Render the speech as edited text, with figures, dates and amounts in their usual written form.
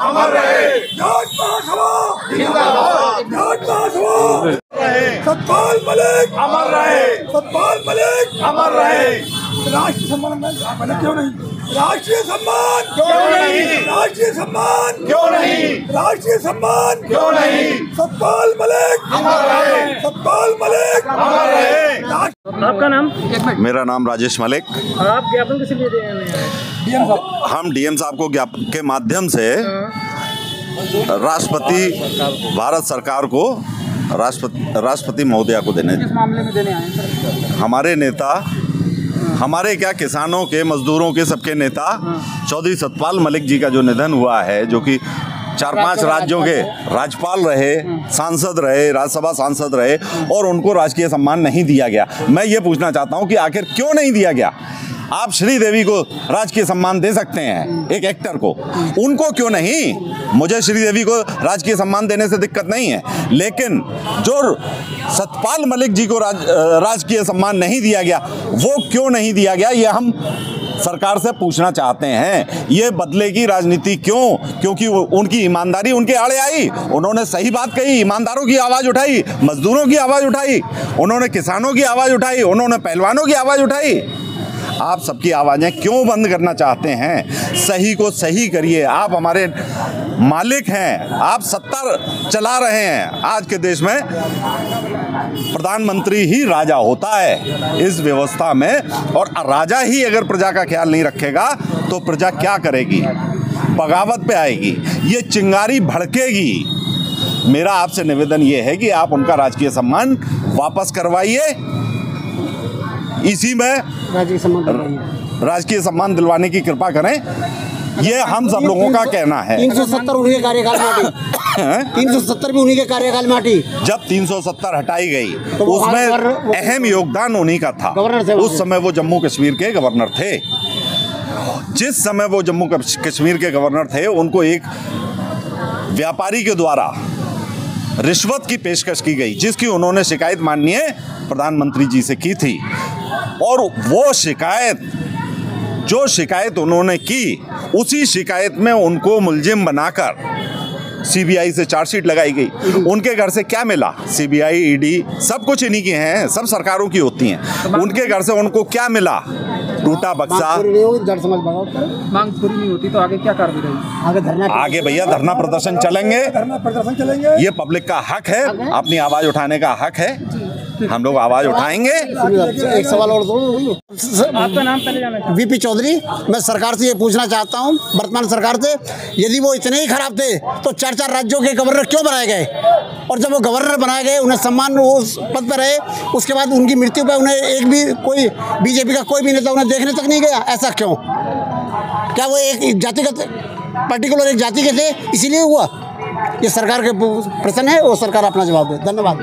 अमर रहे। जाट महासभा जिंदाबाद, जाट महासभा सतपाल मलिक अमर रहे, सतपाल मलिक अमर रहे। राष्ट्रीय सम्मान क्यों नहीं? राष्ट्रीय सम्मान क्यों नहीं? राष्ट्रीय सम्मान क्यों नहीं? राष्ट्रीय सम्मान क्यों नहीं? सतपाल मलिक अमर रहे, सतपाल मलिक अमर रहे। आपका नाम? मेरा नाम राजेश मलिक। आप ज्ञापन किस लिए दे रहे हैं? हम डीएम साहब को ज्ञापन के माध्यम से राष्ट्रपति भारत सरकार को राष्ट्रपति महोदया को देने। किस मामले में देने आए हैं? हमारे नेता, हमारे क्या किसानों के, मजदूरों के, सबके नेता चौधरी सतपाल मलिक जी का जो निधन हुआ है, जो कि 4-5 राज्यों के राज्यपाल रहे, सांसद रहे, राज्यसभा सांसद रहे, और उनको राजकीय सम्मान नहीं दिया गया। मैं ये पूछना चाहता हूँ कि आखिर क्यों नहीं दिया गया? आप श्रीदेवी को राजकीय सम्मान दे सकते हैं, एक एक्टर को, उनको क्यों नहीं? मुझे श्रीदेवी को राजकीय सम्मान देने से दिक्कत नहीं है, लेकिन जो सतपाल मलिक जी को राजकीय सम्मान नहीं दिया गया, वो क्यों नहीं दिया गया, ये हम सरकार से पूछना चाहते हैं। ये बदले की राजनीति क्यों? क्योंकि उनकी ईमानदारी उनके आड़े आई, उन्होंने सही बात कही, ईमानदारों की आवाज़ उठाई, मजदूरों की आवाज़ उठाई, उन्होंने किसानों की आवाज़ उठाई, उन्होंने पहलवानों की आवाज़ उठाई। आप सबकी आवाज़ें क्यों बंद करना चाहते हैं? सही को सही करिए। आप हमारे मालिक हैं, आप सत्ता चला रहे हैं। आज के देश में प्रधानमंत्री ही राजा होता है इस व्यवस्था में, और राजा ही अगर प्रजा का ख्याल नहीं रखेगा तो प्रजा क्या करेगी? बगावत पे आएगी, ये चिंगारी भड़केगी। मेरा आपसे निवेदन ये है कि आप उनका राजकीय सम्मान वापस करवाइए, इसी में राजकीय सम्मान दिलवाने की कृपा करें, ये हम सब लोगों का कहना है। 370 उन्हीं के कार्यकाल में हटी, 370 भी उन्हीं के कार्यकाल में हटी। जब 370 हटाई गई तो उसमें अहम योगदान उन्हीं का था। उस समय वो जम्मू कश्मीर के गवर्नर थे। जिस समय वो जम्मू कश्मीर के गवर्नर थे, उनको एक व्यापारी के द्वारा रिश्वत की पेशकश की गई, जिसकी उन्होंने शिकायत माननीय प्रधानमंत्री जी से की थी, और वो शिकायत, जो शिकायत उन्होंने की, उसी शिकायत में उनको मुलजिम बनाकर सीबीआई से चार्जशीट लगाई गई। उनके घर से क्या मिला? सीबीआई, ईडी सब कुछ इन्हीं की हैं, सब सरकारों की होती हैं। उनके घर से उनको क्या मिला? टूटा बक्सा। मांग पूरी नहीं होती तो आगे क्या कार्रवाई रहेगी? आगे भैया धरना प्रदर्शन चलेंगे। ये पब्लिक का हक है, अपनी आवाज उठाने का हक है, हम लोग आवाज उठाएंगे। एक सवाल और दो। आपका नाम पहले जाना चाहता हूं। वीपी चौधरी। मैं सरकार से ये पूछना चाहता हूँ, वर्तमान सरकार से, यदि वो इतने ही खराब थे तो 4-4 राज्यों के गवर्नर क्यों बनाए गए? और जब वो गवर्नर बनाए गए, उन्हें सम्मान, वो उस पद पर रहे, उसके बाद उनकी मृत्यु पर उन्हें एक भी कोई बीजेपी का कोई भी नेता उन्हें देखने तक नहीं गया? ऐसा क्यों? क्या वो एक जातिगत, पर्टिकुलर एक जाति के थे इसीलिए हुआ? ये सरकार के प्रश्न है, वो सरकार अपना जवाब दे। धन्यवाद।